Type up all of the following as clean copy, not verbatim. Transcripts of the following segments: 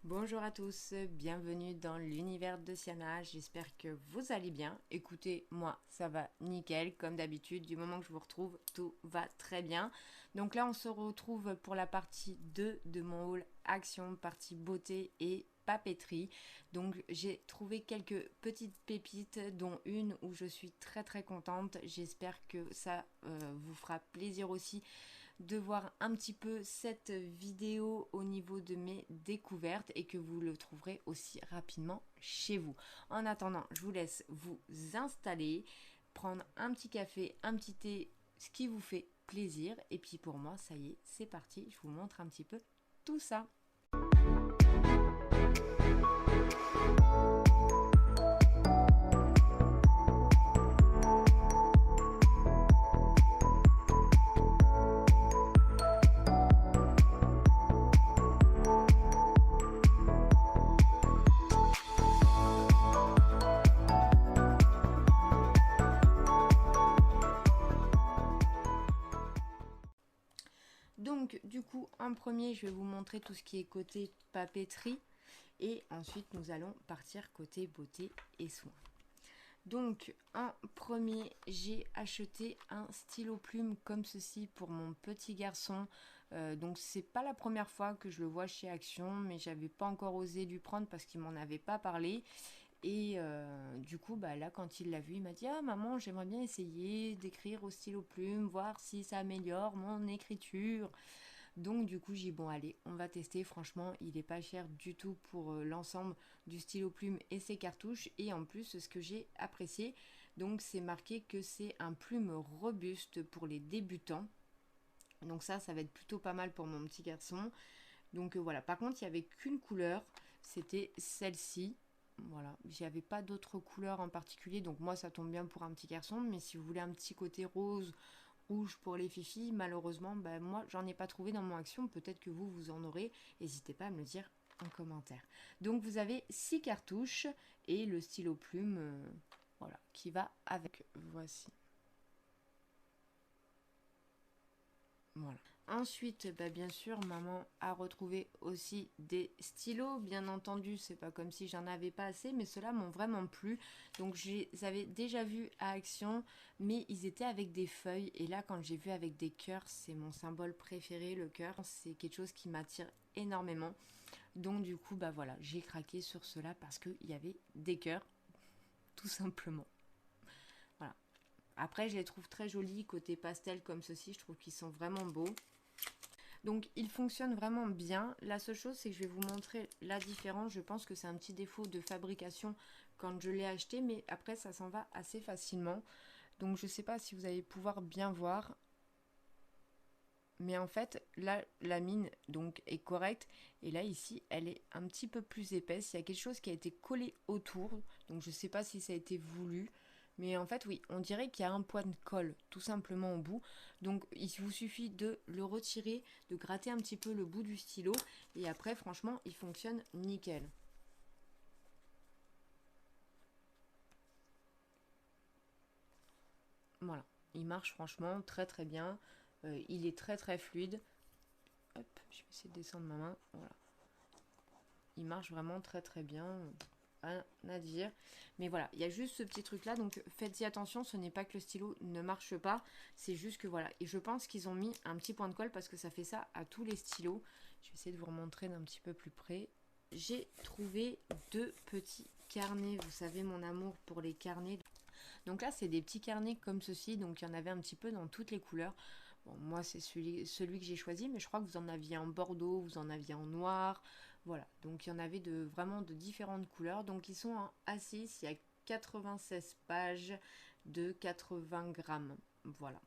Bonjour à tous, bienvenue dans l'univers de Siana, j'espère que vous allez bien. Écoutez, moi ça va nickel, comme d'habitude, du moment que je vous retrouve, tout va très bien. Donc là on se retrouve pour la partie 2 de mon haul action, partie beauté et papeterie. Donc j'ai trouvé quelques petites pépites, dont une où je suis très contente. J'espère que ça vous fera plaisir aussi de voir un petit peu cette vidéo au niveau de mes découvertes et que vous le trouverez aussi rapidement chez vous. En attendant, je vous laisse vous installer, prendre un petit café, un petit thé, ce qui vous fait plaisir. Et puis pour moi, ça y est, c'est parti. Je vous montre un petit peu tout ça. Donc du coup, en premier, je vais vous montrer tout ce qui est côté papeterie. Et ensuite, nous allons partir côté beauté et soins. Donc, en premier, j'ai acheté un stylo plume comme ceci pour mon petit garçon. Donc, c'est pas la première fois que je le vois chez Action, mais j'avais pas encore osé lui prendre parce qu'il m'en avait pas parlé. Et du coup, bah, là, quand il l'a vu, il m'a dit: Ah, maman, j'aimerais bien essayer d'écrire au stylo plume, voir si ça améliore mon écriture. Donc du coup j'ai dit bon allez on va tester, franchement il est pas cher du tout pour l'ensemble du stylo plume et ses cartouches, et en plus ce que j'ai apprécié, donc c'est marqué que c'est un plume robuste pour les débutants, donc ça va être plutôt pas mal pour mon petit garçon. Donc voilà, par contre il n'y avait qu'une couleur, c'était celle-ci. Voilà, j'avais pas d'autres couleurs en particulier, donc moi ça tombe bien pour un petit garçon, mais si vous voulez un petit côté rose, rouge pour les filles, malheureusement, moi j'en ai pas trouvé dans mon action, peut-être que vous en aurez, n'hésitez pas à me le dire en commentaire. Donc vous avez 6 cartouches et le stylo plume, voilà, qui va avec. Voici. Voilà. Ensuite, bien sûr, maman a retrouvé aussi des stylos. Bien entendu, c'est pas comme si j'en avais pas assez, mais ceux-là m'ont vraiment plu. Donc, je les avais déjà vus à Action, mais ils étaient avec des feuilles. Et là, quand j'ai vu avec des cœurs, c'est mon symbole préféré, le cœur. C'est quelque chose qui m'attire énormément. Donc, du coup, voilà, j'ai craqué sur ceux-là parce qu'il y avait des cœurs, tout simplement. Voilà. Après, je les trouve très jolis côté pastel comme ceci. Je trouve qu'ils sont vraiment beaux. Donc il fonctionne vraiment bien. La seule chose, c'est que je vais vous montrer la différence. Je pense que c'est un petit défaut de fabrication quand je l'ai acheté, mais après ça s'en va assez facilement. Donc je ne sais pas si vous allez pouvoir bien voir. Mais en fait, là, la mine donc est correcte. Et là, ici, elle est un petit peu plus épaisse. Il y a quelque chose qui a été collé autour. Donc je ne sais pas si ça a été voulu. Mais en fait, oui, on dirait qu'il y a un point de colle tout simplement au bout. Donc il vous suffit de le retirer, de gratter un petit peu le bout du stylo. Et après, franchement, il fonctionne nickel. Voilà, il marche franchement très bien. Il est très fluide. Hop, je vais essayer de descendre ma main. Voilà. Il marche vraiment très bien. Rien à dire. Mais voilà, il y a juste ce petit truc là, donc faites-y attention, ce n'est pas que le stylo ne marche pas, c'est juste que voilà. Et je pense qu'ils ont mis un petit point de colle parce que ça fait ça à tous les stylos. Je vais essayer de vous remontrer d'un petit peu plus près. J'ai trouvé deux petits carnets, vous savez mon amour pour les carnets. Donc là, c'est des petits carnets comme ceci, donc il y en avait un petit peu dans toutes les couleurs. Bon, moi, c'est celui que j'ai choisi, mais je crois que vous en aviez en bordeaux, vous en aviez en noir. Voilà, donc il y en avait vraiment de différentes couleurs. Donc ils sont en A6, il y a 96 pages de 80 grammes. Voilà.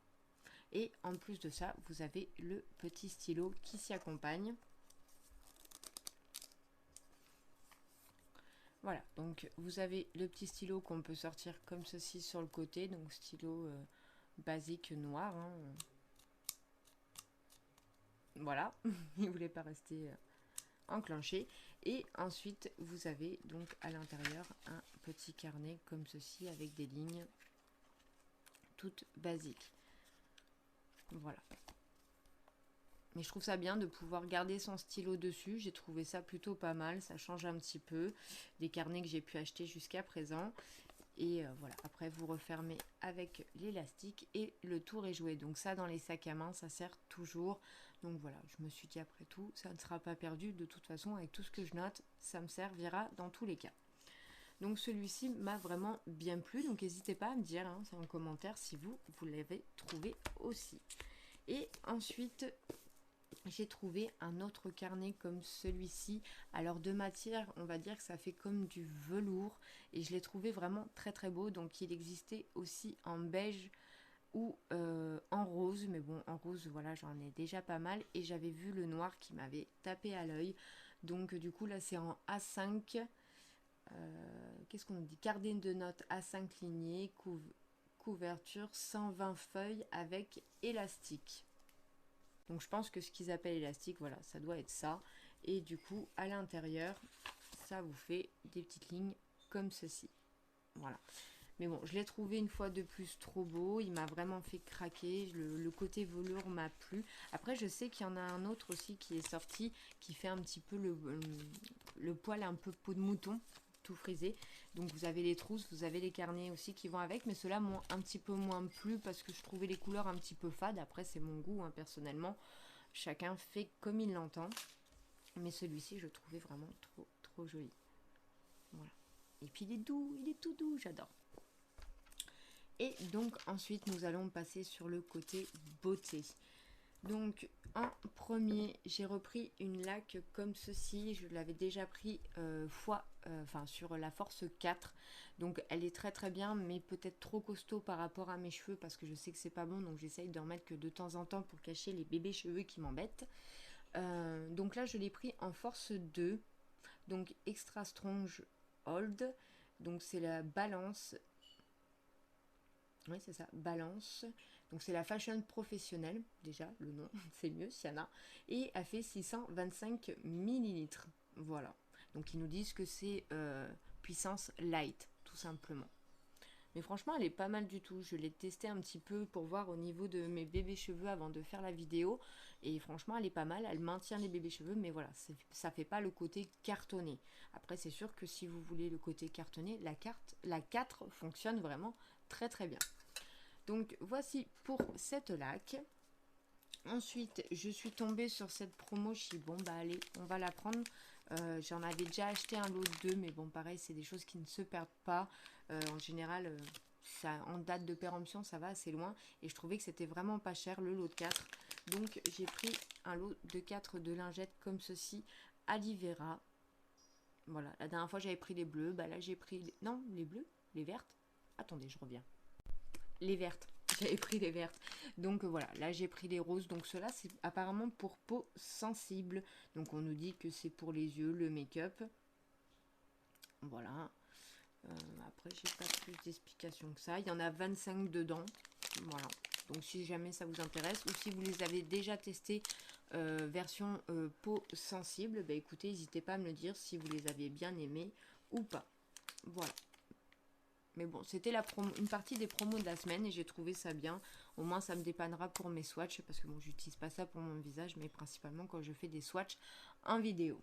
Et en plus de ça, vous avez le petit stylo qui s'y accompagne. Voilà, donc vous avez le petit stylo qu'on peut sortir comme ceci sur le côté, donc stylo basique noir. Hein. Voilà, il ne voulait pas rester enclenché. Et ensuite, vous avez donc à l'intérieur un petit carnet comme ceci avec des lignes toutes basiques. Voilà. Mais je trouve ça bien de pouvoir garder son stylo dessus. J'ai trouvé ça plutôt pas mal. Ça change un petit peu des carnets que j'ai pu acheter jusqu'à présent. Et voilà, après vous refermez avec l'élastique et le tour est joué. Donc ça, dans les sacs à main, ça sert toujours. Donc voilà, je me suis dit après tout, ça ne sera pas perdu. De toute façon, avec tout ce que je note, ça me servira dans tous les cas. Donc celui-ci m'a vraiment bien plu. Donc n'hésitez pas à me dire en commentaire si vous l'avez trouvé aussi. Et ensuite, j'ai trouvé un autre carnet comme celui-ci. Alors de matière, on va dire que ça fait comme du velours. Et je l'ai trouvé vraiment très très beau. Donc il existait aussi en beige ou en rose. Mais bon, en rose, voilà, j'en ai déjà pas mal. Et j'avais vu le noir qui m'avait tapé à l'œil. Donc du coup, là, c'est en A5. Qu'est-ce qu'on dit? Carnet de notes A5 lignées, couverture 120 feuilles avec élastique. Donc je pense que ce qu'ils appellent élastique, voilà, ça doit être ça. Et du coup, à l'intérieur, ça vous fait des petites lignes comme ceci. Voilà. Mais bon, je l'ai trouvé une fois de plus trop beau. Il m'a vraiment fait craquer. Le côté velours m'a plu. Après, je sais qu'il y en a un autre aussi qui est sorti, qui fait un petit peu le poil un peu peau de mouton, tout frisé. Donc vous avez les trousses, vous avez les carnets aussi qui vont avec. Mais ceux-là m'ont un petit peu moins plu parce que je trouvais les couleurs un petit peu fades. Après, c'est mon goût, personnellement. Chacun fait comme il l'entend. Mais celui-ci, je trouvais vraiment trop, trop joli. Voilà. Et puis il est doux, il est tout doux, j'adore. Et donc ensuite nous allons passer sur le côté beauté. Donc en premier j'ai repris une laque comme ceci. Je l'avais déjà pris sur la force 4. Donc elle est très très bien, mais peut-être trop costaud par rapport à mes cheveux parce que je sais que c'est pas bon. Donc j'essaye d'en mettre que de temps en temps pour cacher les bébés cheveux qui m'embêtent. Donc là je l'ai pris en force 2. Donc extra strong hold. Donc c'est la balance. Oui, c'est ça, balance. Donc c'est la fashion professionnelle, déjà, le nom, c'est mieux, Siana. Et elle fait 625 millilitres. Voilà. Donc ils nous disent que c'est puissance light, tout simplement. Mais franchement, elle est pas mal du tout. Je l'ai testé un petit peu pour voir au niveau de mes bébés cheveux avant de faire la vidéo. Et franchement, elle est pas mal. Elle maintient les bébés cheveux, mais voilà, ça fait pas le côté cartonné. Après, c'est sûr que si vous voulez le côté cartonné, la 4 fonctionne vraiment très très bien. Donc voici pour cette laque. Ensuite, je suis tombée sur cette promo. Je suis bon, bah allez, on va la prendre. J'en avais déjà acheté un lot de 2, mais bon, pareil, c'est des choses qui ne se perdent pas. En général, ça, en date de péremption, ça va assez loin. Et je trouvais que c'était vraiment pas cher, le lot de 4. Donc, j'ai pris un lot de 4 de lingettes comme ceci, Aloe Vera. Voilà, la dernière fois, j'avais pris les bleus. Bah là, j'ai pris... Non, les bleus? Les vertes? Attendez, je reviens. Les vertes. J'avais pris les vertes. Donc voilà, là j'ai pris les roses. Donc cela c'est apparemment pour peau sensible. Donc on nous dit que c'est pour les yeux, le make-up. Voilà. Après j'ai pas plus d'explications que ça. Il y en a 25 dedans. Voilà. Donc si jamais ça vous intéresse ou si vous les avez déjà testés version peau sensible, bah écoutez, n'hésitez pas à me le dire si vous les avez bien aimés ou pas. Voilà. Mais bon, c'était une partie des promos de la semaine et j'ai trouvé ça bien. Au moins, ça me dépannera pour mes swatchs parce que bon, j'utilise pas ça pour mon visage, mais principalement quand je fais des swatchs en vidéo.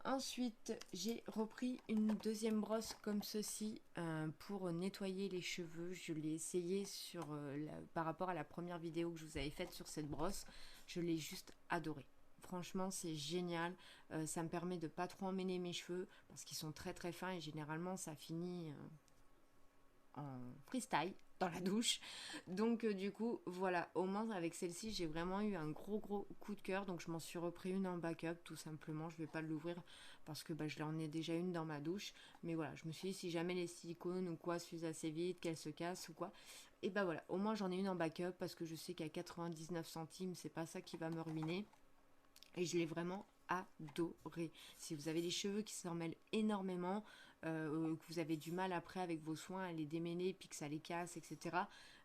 Ensuite, j'ai repris une deuxième brosse comme ceci pour nettoyer les cheveux. Je l'ai essayé par rapport à la première vidéo que je vous avais faite sur cette brosse. Je l'ai juste adorée. Franchement, c'est génial. Ça me permet de pas trop emmêler mes cheveux parce qu'ils sont très très fins et généralement ça finit en freestyle dans la douche. Donc du coup voilà, au moins avec celle-ci j'ai vraiment eu un gros coup de cœur. Donc je m'en suis repris une en backup tout simplement. Je vais pas l'ouvrir parce que je l'en ai déjà une dans ma douche. Mais voilà, je me suis dit si jamais les silicones ou quoi s'usent assez vite, qu'elles se cassent ou quoi, et bah voilà, au moins j'en ai une en backup parce que je sais qu'à 99 centimes c'est pas ça qui va me ruiner. Et je l'ai vraiment adoré. Si vous avez des cheveux qui s'en mêlent énormément, que vous avez du mal après avec vos soins à les démêler, puis que ça les casse, etc.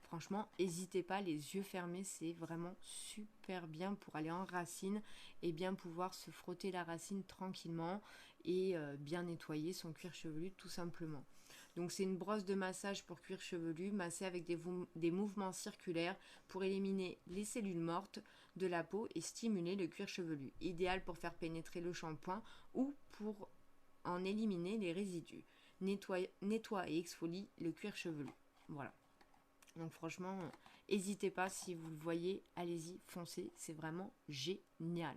Franchement, n'hésitez pas, les yeux fermés, c'est vraiment super bien pour aller en racine et bien pouvoir se frotter la racine tranquillement et bien nettoyer son cuir chevelu tout simplement. Donc c'est une brosse de massage pour cuir chevelu, massée avec des mouvements circulaires pour éliminer les cellules mortes. de la peau et stimuler le cuir chevelu. Idéal pour faire pénétrer le shampoing ou pour en éliminer les résidus. Nettoie et exfolie le cuir chevelu. Voilà. Donc franchement, n'hésitez pas si vous le voyez, allez-y, foncez, c'est vraiment génial.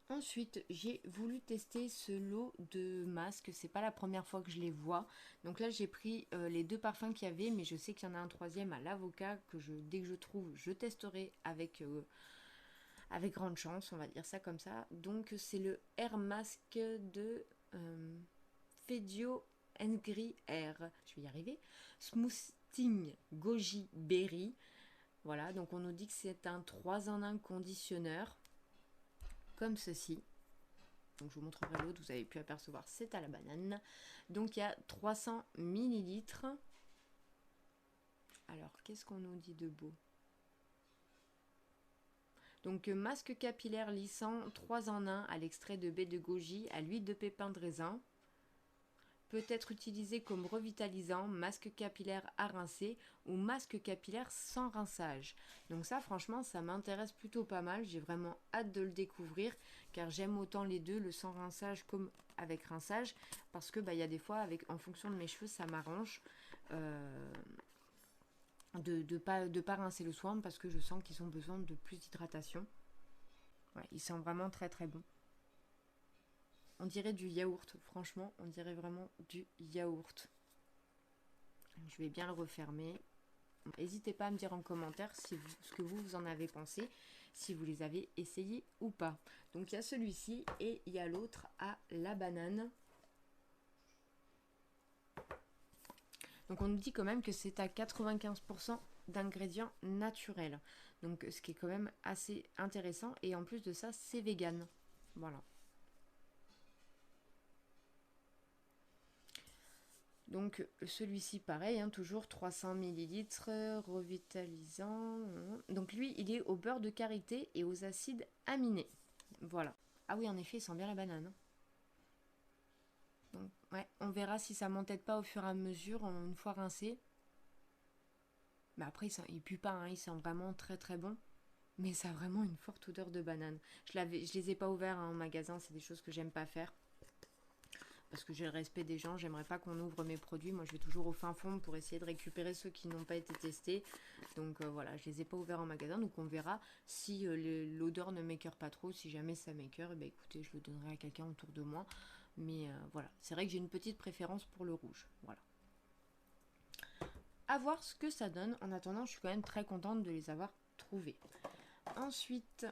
Ensuite, j'ai voulu tester ce lot de masques. C'est pas la première fois que je les vois. Donc là, j'ai pris les 2 parfums qu'il y avait, mais je sais qu'il y en a un troisième à l'avocat que dès que je trouve, je testerai avec grande chance, on va dire ça comme ça. Donc c'est le Air Mask de Fedio Ngri Air. Je vais y arriver. Smoothing Goji Berry. Voilà, donc on nous dit que c'est un 3 en 1 conditionneur. Comme ceci. Donc je vous montrerai l'autre, vous avez pu apercevoir, c'est à la banane. Donc il y a 300 millilitres. Alors qu'est-ce qu'on nous dit de beau? Donc masque capillaire lissant 3 en 1 à l'extrait de baie de goji à l'huile de pépin de raisin. Peut être utilisé comme revitalisant, masque capillaire à rincer ou masque capillaire sans rinçage. Donc ça franchement ça m'intéresse plutôt pas mal, j'ai vraiment hâte de le découvrir car j'aime autant les deux, le sans rinçage comme avec rinçage, parce que il y a des fois en fonction de mes cheveux ça m'arrange de pas rincer le soin parce que je sens qu'ils ont besoin de plus d'hydratation. Ouais, ils sont vraiment très très bons. On dirait du yaourt, franchement, on dirait vraiment du yaourt. Je vais bien le refermer. N'hésitez pas à me dire en commentaire ce que vous en avez pensé, si vous les avez essayés ou pas. Donc il y a celui-ci et il y a l'autre à la banane. Donc on nous dit quand même que c'est à 95% d'ingrédients naturels. Donc ce qui est quand même assez intéressant. Et en plus de ça, c'est vegan. Voilà. Donc celui-ci pareil, toujours 300 ml, revitalisant. Donc lui, il est au beurre de karité et aux acides aminés. Voilà. Ah oui, en effet, il sent bien la banane. Donc ouais, on verra si ça m'entête pas au fur et à mesure, une fois rincé. Mais après, il pue pas, il sent vraiment très très bon. Mais ça a vraiment une forte odeur de banane. Je les ai pas ouverts en magasin, c'est des choses que j'aime pas faire. Parce que j'ai le respect des gens, j'aimerais pas qu'on ouvre mes produits. Moi, je vais toujours au fin fond pour essayer de récupérer ceux qui n'ont pas été testés. Donc voilà, je les ai pas ouverts en magasin. Donc on verra si l'odeur ne m'écœure pas trop. Si jamais ça m'écœure, écoutez, je le donnerai à quelqu'un autour de moi. Mais voilà, c'est vrai que j'ai une petite préférence pour le rouge. Voilà. À voir ce que ça donne. En attendant, je suis quand même très contente de les avoir trouvés. Ensuite,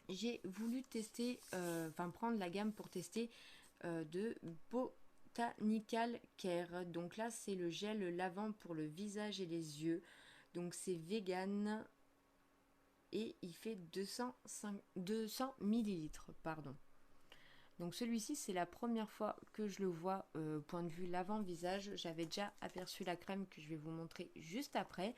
j'ai voulu tester, prendre la gamme pour tester de Botanical Care. Donc là, c'est le gel lavant pour le visage et les yeux. Donc c'est vegan et il fait 200 millilitres, pardon. Donc celui-ci, c'est la première fois que je le vois point de vue lavant-visage. J'avais déjà aperçu la crème que je vais vous montrer juste après.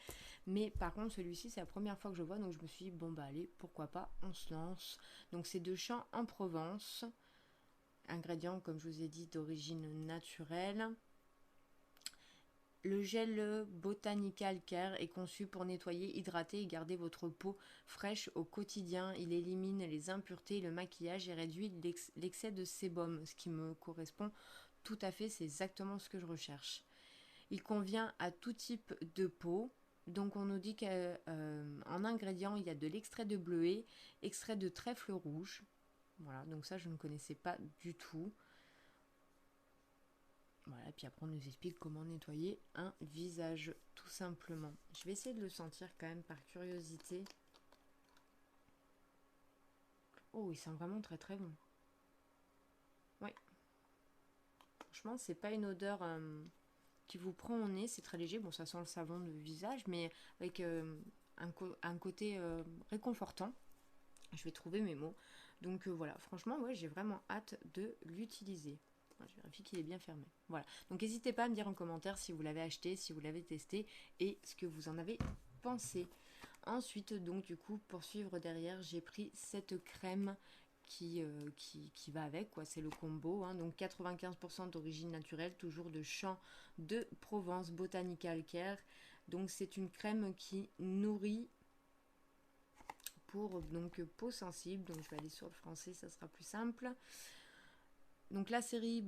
Mais par contre, celui-ci, c'est la première fois que je le vois. Donc je me suis dit, bon bah allez, pourquoi pas, on se lance. Donc c'est de champ en Provence. Ingrédients, comme je vous ai dit, d'origine naturelle. Le gel Botanical Care est conçu pour nettoyer, hydrater et garder votre peau fraîche au quotidien. Il élimine les impuretés, le maquillage et réduit l'excès de sébum, ce qui me correspond tout à fait, c'est exactement ce que je recherche. Il convient à tout type de peau. Donc on nous dit qu'en ingrédients, il y a de l'extrait de bleuet, extrait de trèfle rouge. Voilà, donc ça je ne connaissais pas du tout. Voilà, puis après on nous explique comment nettoyer un visage, tout simplement. Je vais essayer de le sentir quand même par curiosité. Oh, il sent vraiment très très bon. Oui. Franchement, c'est pas une odeur qui vous prend au nez, c'est très léger. Bon, ça sent le savon de visage, mais avec un côté réconfortant. Je vais trouver mes mots. Donc voilà, franchement, ouais, j'ai vraiment hâte de l'utiliser. Je vérifie qu'il est bien fermé. Voilà. Donc n'hésitez pas à me dire en commentaire si vous l'avez acheté, si vous l'avez testé et ce que vous en avez pensé. Ensuite, donc du coup, pour suivre derrière, j'ai pris cette crème qui va avec, quoi. C'est le combo. Donc 95% d'origine naturelle, toujours de champ de Provence, Botanical Care. Donc c'est une crème qui nourrit pour donc peau sensible. Donc je vais aller sur le français, ça sera plus simple. Donc la série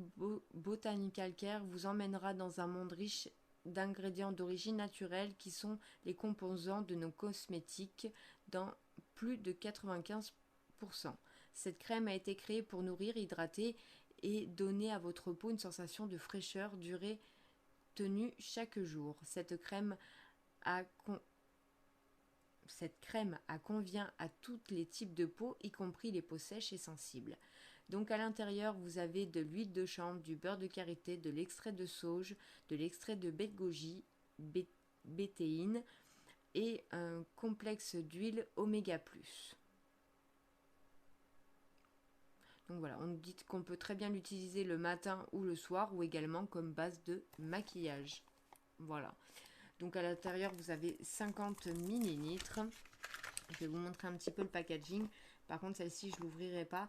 Botanical Care vous emmènera dans un monde riche d'ingrédients d'origine naturelle qui sont les composants de nos cosmétiques dans plus de 95%. Cette crème a été créée pour nourrir, hydrater et donner à votre peau une sensation de fraîcheur durée tenue chaque jour. Cette crème convient à tous les types de peau, y compris les peaux sèches et sensibles. Donc à l'intérieur, vous avez de l'huile de chanvre, du beurre de karité, de l'extrait de sauge, de l'extrait de baie de goji, bétéine et un complexe d'huile oméga+. Donc voilà, on dit qu'on peut très bien l'utiliser le matin ou le soir ou également comme base de maquillage. Voilà. Donc à l'intérieur, vous avez 50 ml. Je vais vous montrer un petit peu le packaging. Par contre, celle-ci, je ne l'ouvrirai pas.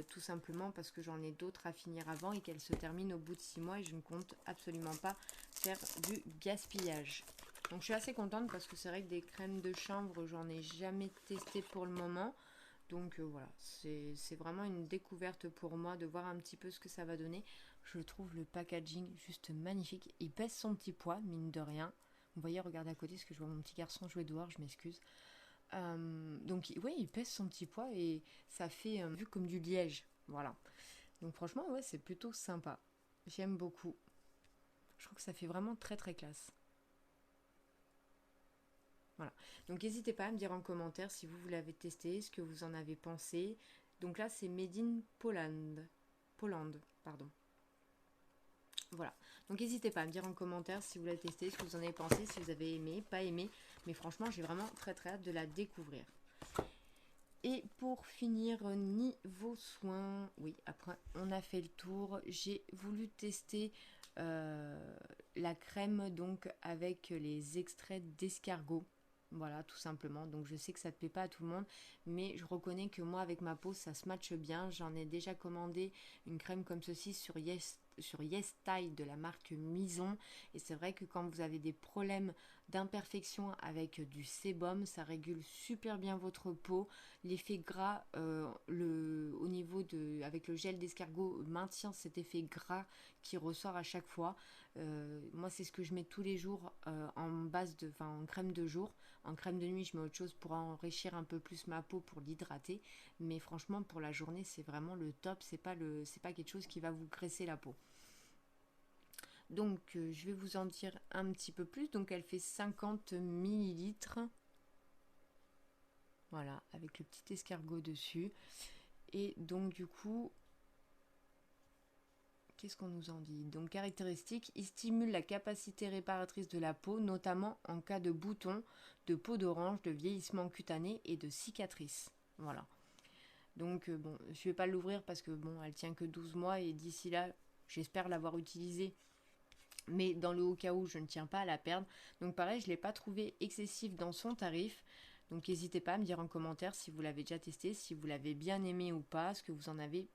Tout simplement parce que j'en ai d'autres à finir avant et qu'elle se termine au bout de 6 mois et je ne compte absolument pas faire du gaspillage. Donc je suis assez contente parce que c'est vrai que des crèmes de chanvre, j'en ai jamais testé pour le moment. Donc voilà, c'est vraiment une découverte pour moi de voir un petit peu ce que ça va donner. Je trouve le packaging juste magnifique. Il pèse son petit poids, mine de rien. Vous voyez, regardez à côté parce que je vois mon petit garçon jouer dehors, je m'excuse. Donc oui, il pèse son petit poids et ça fait vu comme du liège. Voilà. Donc franchement, ouais, c'est plutôt sympa. J'aime beaucoup. Je trouve que ça fait vraiment très très classe. Voilà. Donc n'hésitez pas à me dire en commentaire si vous l'avez testé, ce que vous en avez pensé. Donc là, c'est Made in Poland. Poland, pardon. Voilà. Donc n'hésitez pas à me dire en commentaire si vous l'avez testé, ce que vous en avez pensé, si vous avez aimé, pas aimé. Mais franchement, j'ai vraiment très très hâte de la découvrir. Et pour finir, niveau soins, oui, après on a fait le tour, j'ai voulu tester la crème donc avec les extraits d'escargot. Voilà, tout simplement. Donc je sais que ça ne plaît pas à tout le monde, mais je reconnais que moi avec ma peau ça se matche bien. J'en ai déjà commandé une crème comme ceci sur YesStyle de la marque Mison. Et c'est vrai que quand vous avez des problèmes d'imperfection avec du sébum, ça régule super bien votre peau. L'effet gras, au niveau de, avec le gel d'escargot, maintient cet effet gras qui ressort à chaque fois. Moi, c'est ce que je mets tous les jours en crème de jour. En crème de nuit, je mets autre chose pour enrichir un peu plus ma peau, pour l'hydrater. Mais franchement, pour la journée, c'est vraiment le top. C'est pas quelque chose qui va vous graisser la peau. Donc, je vais vous en dire un petit peu plus. Donc, elle fait 50 ml. Voilà, avec le petit escargot dessus. Et donc, du coup, qu'est-ce qu'on nous en dit? Donc, caractéristique, il stimule la capacité réparatrice de la peau, notamment en cas de boutons, de peau d'orange, de vieillissement cutané et de cicatrices. Voilà. Donc, bon, je vais pas l'ouvrir parce que, bon, elle tient que 12 mois et d'ici là, j'espère l'avoir utilisée. Mais dans le cas où je ne tiens pas à la perdre. Donc, pareil, je ne l'ai pas trouvé excessif dans son tarif. Donc, n'hésitez pas à me dire en commentaire si vous l'avez déjà testé, si vous l'avez bien aimé ou pas, ce que vous en avez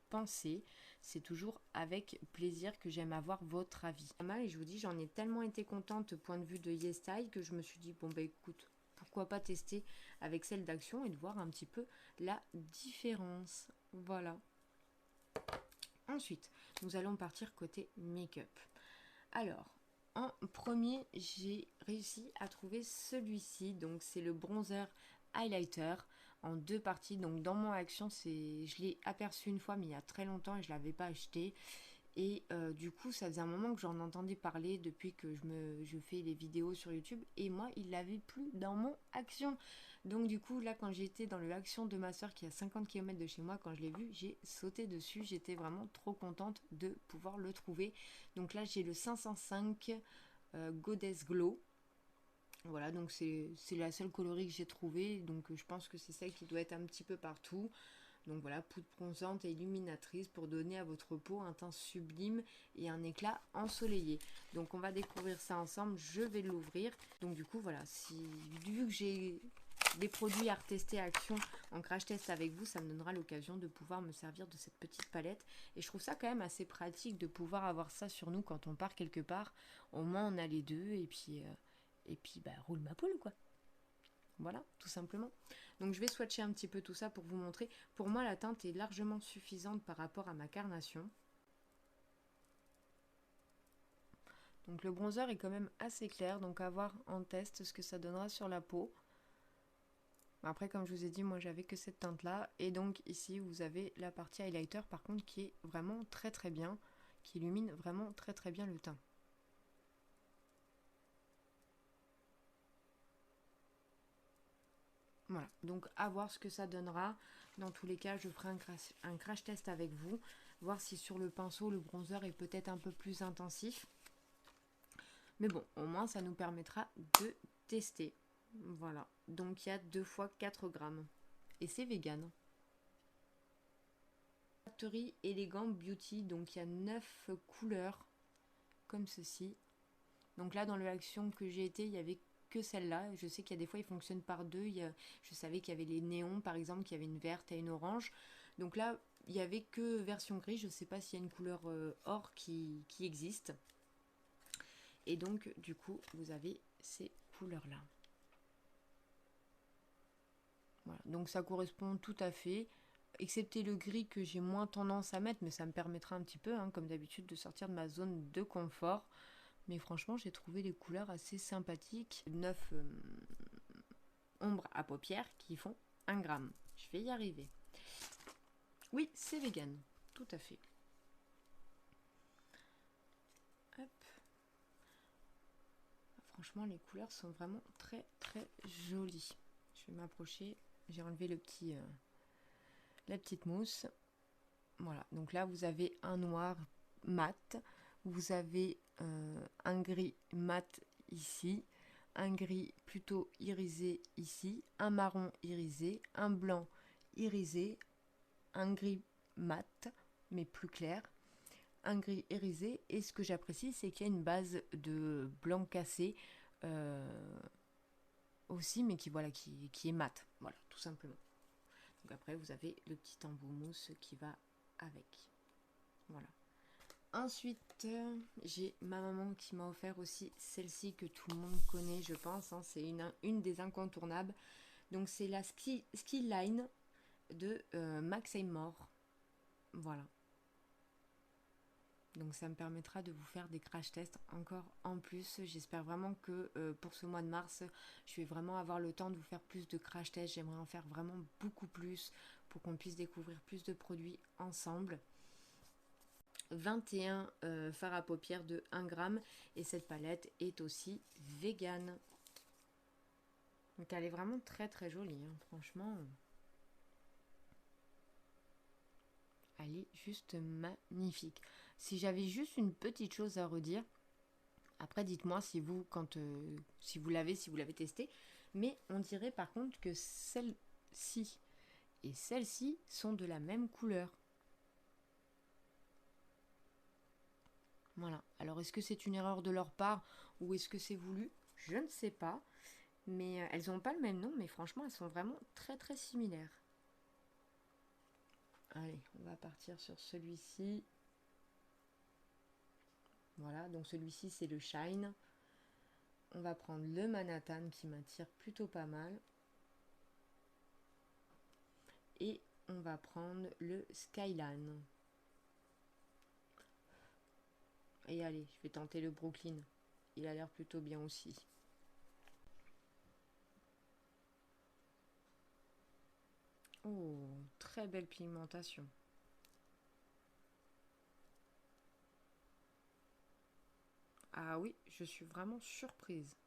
pensé. C'est toujours avec plaisir que j'aime avoir votre avis. Et je vous dis, j'en ai tellement été contente point de vue de YesStyle que je me suis dit, bon bah écoute, pourquoi pas tester avec celle d'Action et de voir un petit peu la différence. Voilà. Ensuite, nous allons partir côté make-up. Alors, en premier, j'ai réussi à trouver celui-ci. Donc, c'est le bronzer highlighter en 2 parties. Donc, dans mon action, je l'ai aperçu une fois, mais il y a très longtemps et je ne l'avais pas acheté. Et du coup, ça faisait un moment que j'en entendais parler depuis que je fais les vidéos sur YouTube. Et moi, il l'avait plus dans mon action. Donc du coup, là, quand j'étais dans le action de ma soeur qui est à 50 km de chez moi, quand je l'ai vu, j'ai sauté dessus. J'étais vraiment trop contente de pouvoir le trouver. Donc là, j'ai le 505 Goddess Glow. Voilà, donc c'est la seule coloris que j'ai trouvée. Donc je pense que c'est celle qui doit être un petit peu partout. Donc voilà, poudre bronzante et illuminatrice pour donner à votre peau un teint sublime et un éclat ensoleillé. Donc on va découvrir ça ensemble, je vais l'ouvrir. Donc du coup voilà, vu que j'ai des produits à retester à Action en crash test avec vous, ça me donnera l'occasion de pouvoir me servir de cette petite palette. Et je trouve ça quand même assez pratique de pouvoir avoir ça sur nous quand on part quelque part. Au moins on a les deux et puis bah, roule ma poule quoi. Voilà, tout simplement. Donc je vais swatcher un petit peu tout ça pour vous montrer. Pour moi, la teinte est largement suffisante par rapport à ma carnation. Donc le bronzer est quand même assez clair, donc à voir en test ce que ça donnera sur la peau. Après, comme je vous ai dit, moi j'avais que cette teinte là. Et donc ici, vous avez la partie highlighter par contre qui est vraiment très très bien, qui illumine vraiment très très bien le teint. Voilà, donc à voir ce que ça donnera. Dans tous les cas, je ferai un crash test avec vous, voir si sur le pinceau, le bronzer est peut-être un peu plus intensif. Mais bon, au moins, ça nous permettra de tester. Voilà, donc il y a 2 fois 4 grammes. Et c'est vegan. Factory Elegant Beauty, donc il y a 9 couleurs, comme ceci. Donc là, dans l'action que j'ai été, il y avait que celle-là. Je sais qu'il y a des fois, ils fonctionnent par deux. Je savais qu'il y avait les néons, par exemple, qu'il y avait une verte et une orange. Donc là, il n'y avait que version gris. Je ne sais pas s'il y a une couleur or qui existe. Et donc, du coup, vous avez ces couleurs-là. Voilà. Donc ça correspond tout à fait. Excepté le gris que j'ai moins tendance à mettre, mais ça me permettra un petit peu, hein, comme d'habitude, de sortir de ma zone de confort. Mais franchement, j'ai trouvé les couleurs assez sympathiques. 9 ombres à paupières qui font 1 gramme. Je vais y arriver. Oui, c'est vegan. Tout à fait. Hop. Franchement, les couleurs sont vraiment très très jolies. Je vais m'approcher. J'ai enlevé la petite mousse. Voilà. Donc là, vous avez un noir mat. Vous avez un gris mat ici, un gris plutôt irisé ici, un marron irisé, un blanc irisé, un gris mat mais plus clair, un gris irisé, et ce que j'apprécie c'est qu'il y a une base de blanc cassé aussi, mais qui est mat, voilà, tout simplement. Donc après vous avez le petit embout mousse qui va avec. Voilà. Ensuite, j'ai ma maman qui m'a offert aussi celle-ci que tout le monde connaît, je pense. Hein, c'est une des incontournables. Donc, c'est la Ski Line de Max More. Voilà. Donc, ça me permettra de vous faire des crash tests encore en plus. J'espère vraiment que pour ce mois de mars, je vais vraiment avoir le temps de vous faire plus de crash tests. J'aimerais en faire vraiment beaucoup plus pour qu'on puisse découvrir plus de produits ensemble. 21 fards à paupières de 1 gramme, et cette palette est aussi vegan. Donc elle est vraiment très très jolie, hein, franchement. Elle est juste magnifique. Si j'avais juste une petite chose à redire, après dites-moi si vous si vous l'avez testé, mais on dirait par contre que celle-ci et celle-ci sont de la même couleur. Voilà. Alors, est-ce que c'est une erreur de leur part ou est-ce que c'est voulu? Je ne sais pas. Mais elles n'ont pas le même nom, mais franchement, elles sont vraiment très très similaires. Allez, on va partir sur celui-ci. Voilà, donc celui-ci, c'est le Shine. On va prendre le Manhattan qui m'attire plutôt pas mal. Et on va prendre le Skyline. Et allez, je vais tenter le Brooklyn. Il a l'air plutôt bien aussi. Oh, très belle pigmentation. Ah oui, je suis vraiment surprise.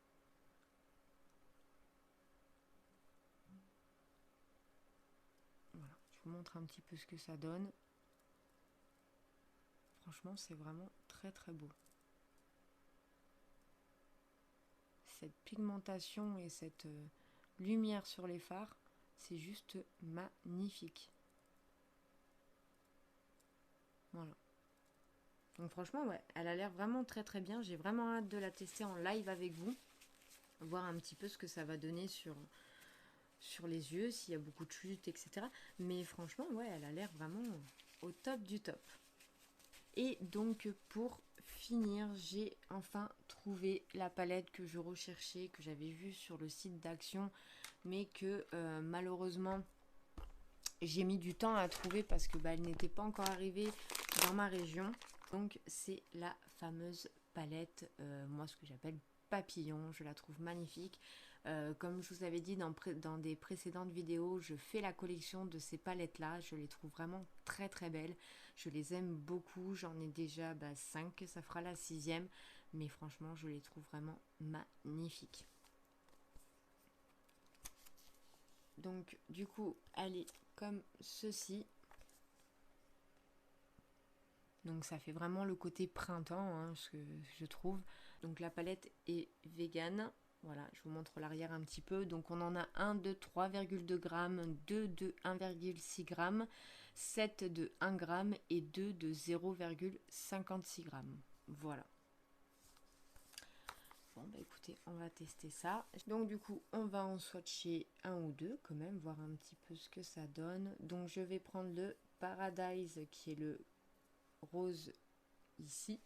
Voilà, je vous montre un petit peu ce que ça donne. Franchement, c'est vraiment très très beau. Cette pigmentation et cette lumière sur les fards, c'est juste magnifique. Voilà. Donc franchement, ouais, elle a l'air vraiment très très bien. J'ai vraiment hâte de la tester en live avec vous. Voir un petit peu ce que ça va donner sur les yeux, s'il y a beaucoup de chutes, etc. Mais franchement, ouais, elle a l'air vraiment au top du top. Et donc pour finir, j'ai enfin trouvé la palette que je recherchais, que j'avais vue sur le site d'Action, mais que malheureusement j'ai mis du temps à trouver parce que elle n'était pas encore arrivée dans ma région. Donc c'est la fameuse palette, moi ce que j'appelle papillon, je la trouve magnifique. Comme je vous avais dit dans des précédentes vidéos, je fais la collection de ces palettes là, je les trouve vraiment très très belles, je les aime beaucoup, j'en ai déjà 5, ça fera la 6e, mais franchement je les trouve vraiment magnifiques. Donc du coup elle est comme ceci. Donc ça fait vraiment le côté printemps, hein, ce que je trouve. Donc la palette est vegan. Voilà, je vous montre l'arrière un petit peu. Donc on en a un de 3,2 g, 2 de 1,6 g, 7 de 1 g et 2 de 0,56 g. Voilà. Bon bah écoutez, on va tester ça. Donc du coup, on va en swatcher un ou deux quand même, voir un petit peu ce que ça donne. Donc je vais prendre le Paradise qui est le rose ici,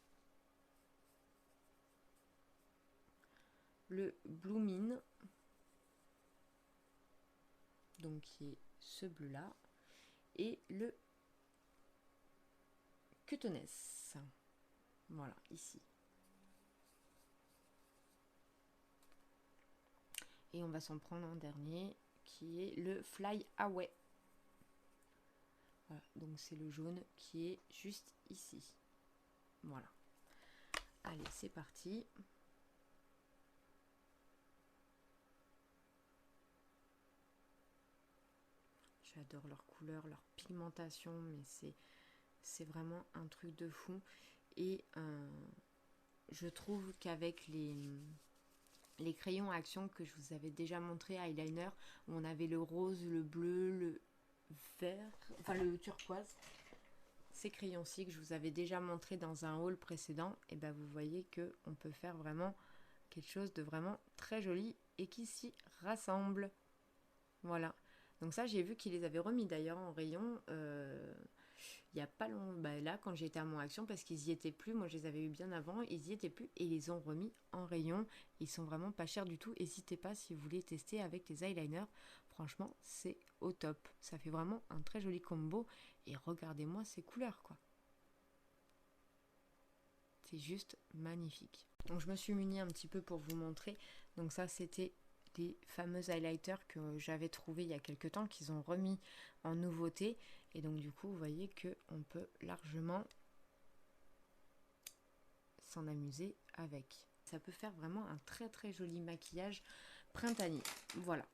le Bloomin, donc qui est ce bleu là, et le Cuteness, voilà ici. Et on va s'en prendre un dernier qui est le Fly Away. Voilà, donc c'est le jaune qui est juste ici. Voilà. Allez, c'est parti. J'adore leur couleur, leur pigmentation, mais c'est vraiment un truc de fou. Et je trouve qu'avec les crayons à action que je vous avais déjà montré, eyeliner, où on avait le rose, le bleu, le vert, enfin le turquoise, ces crayons-ci que je vous avais déjà montré dans un haul précédent, et ben vous voyez que on peut faire vraiment quelque chose de vraiment très joli et qui s'y rassemble. Voilà. Donc ça, j'ai vu qu'ils les avaient remis d'ailleurs en rayon il n'y a pas longtemps, là quand j'étais à Mon Action, parce qu'ils y étaient plus. Moi je les avais eu bien avant, ils y étaient plus et ils les ont remis en rayon. Ils sont vraiment pas chers du tout. N'hésitez pas si vous voulez tester avec les eyeliners. Franchement, c'est au top. Ça fait vraiment un très joli combo. Et regardez-moi ces couleurs, quoi. C'est juste magnifique. Donc je me suis munie un petit peu pour vous montrer. Donc ça, c'était les fameux highlighters que j'avais trouvé il y a quelques temps, qu'ils ont remis en nouveauté. Et donc du coup, vous voyez qu'on peut largement s'en amuser avec. Ça peut faire vraiment un très très joli maquillage printanier. Voilà.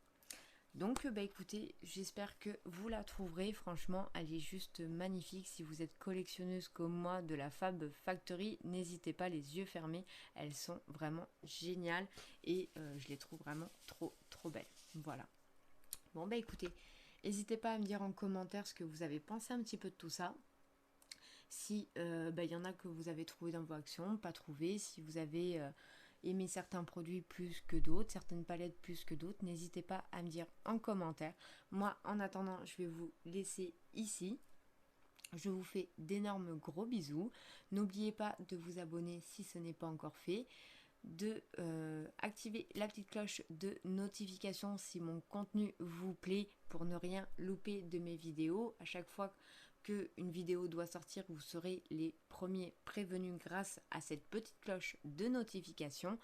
Donc écoutez, j'espère que vous la trouverez. Franchement, elle est juste magnifique. Si vous êtes collectionneuse comme moi de la Fab Factory, n'hésitez pas, les yeux fermés. Elles sont vraiment géniales et je les trouve vraiment trop belles. Voilà. Bon écoutez, n'hésitez pas à me dire en commentaire ce que vous avez pensé un petit peu de tout ça. Si y en a que vous avez trouvé dans vos actions, pas trouvé, si vous avez aimé certains produits plus que d'autres, certaines palettes plus que d'autres, n'hésitez pas à me dire en commentaire. Moi, en attendant, je vais vous laisser ici. Je vous fais d'énormes gros bisous. N'oubliez pas de vous abonner si ce n'est pas encore fait, de activer la petite cloche de notification si mon contenu vous plaît pour ne rien louper de mes vidéos. À chaque fois qu'une vidéo doit sortir, vous serez les premiers prévenus grâce à cette petite cloche de notification.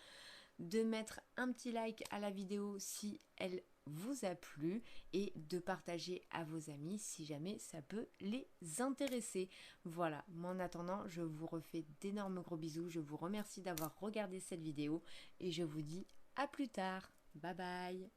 De mettre un petit like à la vidéo si elle vous a plu et de partager à vos amis si jamais ça peut les intéresser. Voilà, mais en attendant, je vous refais d'énormes gros bisous. Je vous remercie d'avoir regardé cette vidéo et je vous dis à plus tard. Bye bye.